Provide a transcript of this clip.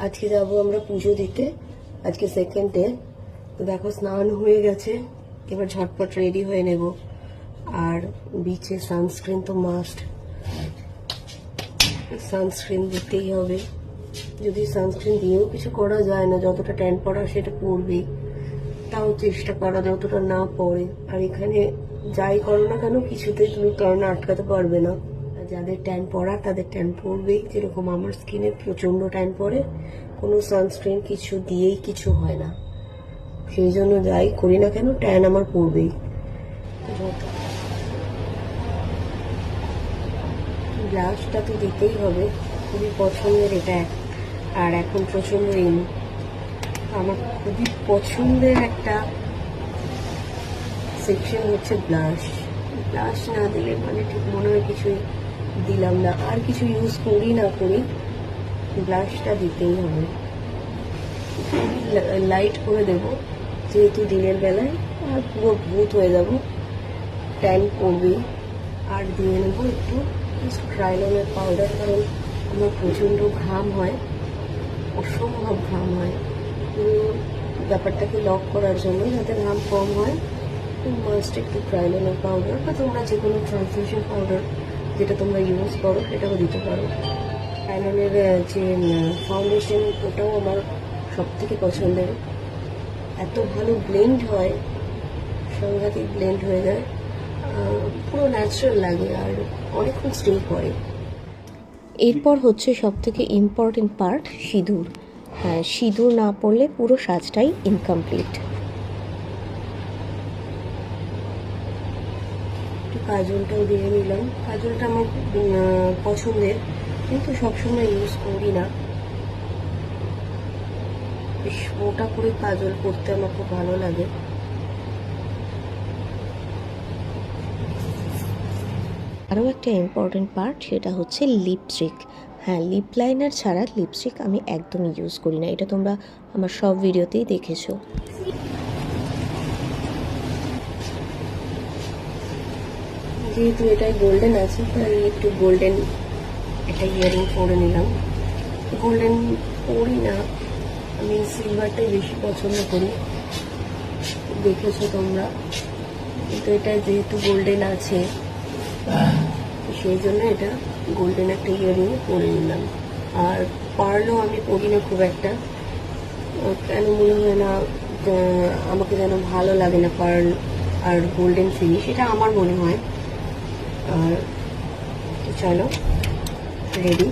আজকে যাব আমরা পুজো দিতে, আজকে সেকেন্ড ডে। তো দেখো স্নান হয়ে গেছে, এবার ঝটপট রেডি হয়ে নেব। আর বিচে সানস্ক্রিন তো মাস্ট, সানস্ক্রিন দিতেই হবে। যদি সানস্ক্রিন দিয়েও কিছু করা যায় না, যতটা ট্যান পড়া সেটা পড়বেই, তাও চেষ্টা করা যতটা না পড়ে। আর এখানে যাই করো না কেন কিছুতেই তুমি ট্যান আটকাতে পারবে না। যাদের ট্যান পড়া তাদের ট্যান পড়বেই, যেরকম আমার স্কিনে প্রচন্ড ট্যান পড়ে, কোনো সানস্ক্রিন কিছু দিয়েই কিছু হয় না। সেই জন্য যাই করি না কেন ট্যান আমার পড়বেই। ব্লাশটা তো দিতেই হবে, খুবই পছন্দের এটা। আর এখন প্রচন্ড আমার খুবই পছন্দের একটা সেকশন হচ্ছে ব্লাশ। ব্লাশ না দিলে মানে ঠিক মনে হয় কিছুই দিলাম না। আর কিছু ইউজ করি না করি, ব্লাশটা দিতেই হবে। লাইট করে দেব, যেহেতু দিনের বেলায়, আর পুরো ভূত হয়ে যাব, ট্যান করবেই। আর দিয়ে নেবো একটু ট্রাইলনের পাউডার, কারণ আমার প্রচণ্ড ঘাম হয়, অসম্ভব ঘাম হয়। ব্যাপারটাকে লক করার জন্য, যাতে ঘাম কম হয়, মাস্ট একটু ট্রাইলনের পাউডার, বা তোমরা যে কোনো ট্রান্সমিশন পাউডার যেটা তোমরা ইউজ করো সেটাও দিতে পারো। ট্রাইলনের যে ফাউন্ডেশন, ওটাও আমার সব থেকে পছন্দের। এত ভালো ব্লেন্ড হয়, সাংঘাতিক ব্লেন্ড হয়ে যায়, পুরো ন্যাচারাল লাগে, আর অনেকক্ষণ স্টে করে। এরপর হচ্ছে সব থেকে ইম্পর্টেন্ট পার্ট, সিঁদুর। হ্যাঁ, সিঁদুর না পড়লে পুরো সাজটাই ইনকমপ্লিট। একটু কাজলটাও দিয়ে নিলাম। কাজলটা আমার পছন্দের, কিন্তু সবসময় ইউজ করি না। বেশ মোটা করে কাজল করতে আমার খুব ভালো লাগে। আরও একটা ইম্পর্টেন্ট পার্ট, সেটা হচ্ছে লিপস্টিক। হ্যাঁ, লিপ লাইনার ছাড়া লিপস্টিক আমি একদমই ইউজ করি না, এটা তোমরা আমার সব ভিডিওতেই দেখেছো। যেহেতু এটাই গোল্ডেন আছে, তাই একটু গোল্ডেন একটা ইয়ারিং পরে নিলাম। গোল্ডেন পরি না, আমি সিলভারটাই বেশি পছন্দ করি, দেখেছো তোমরা। কিন্তু এটা যেহেতু গোল্ডেন আছে, সেই জন্য এটা গোল্ডেন একটা ইয়ারিং পরে নিলাম। আর পার্লও আমি পরি না খুব একটা, কেন মনে হয় না, আমাকে যেন ভালো লাগে না পার্ল আর গোল্ডেন ফিনিশ, এটা আমার মনে হয়। আর চলো রেডি।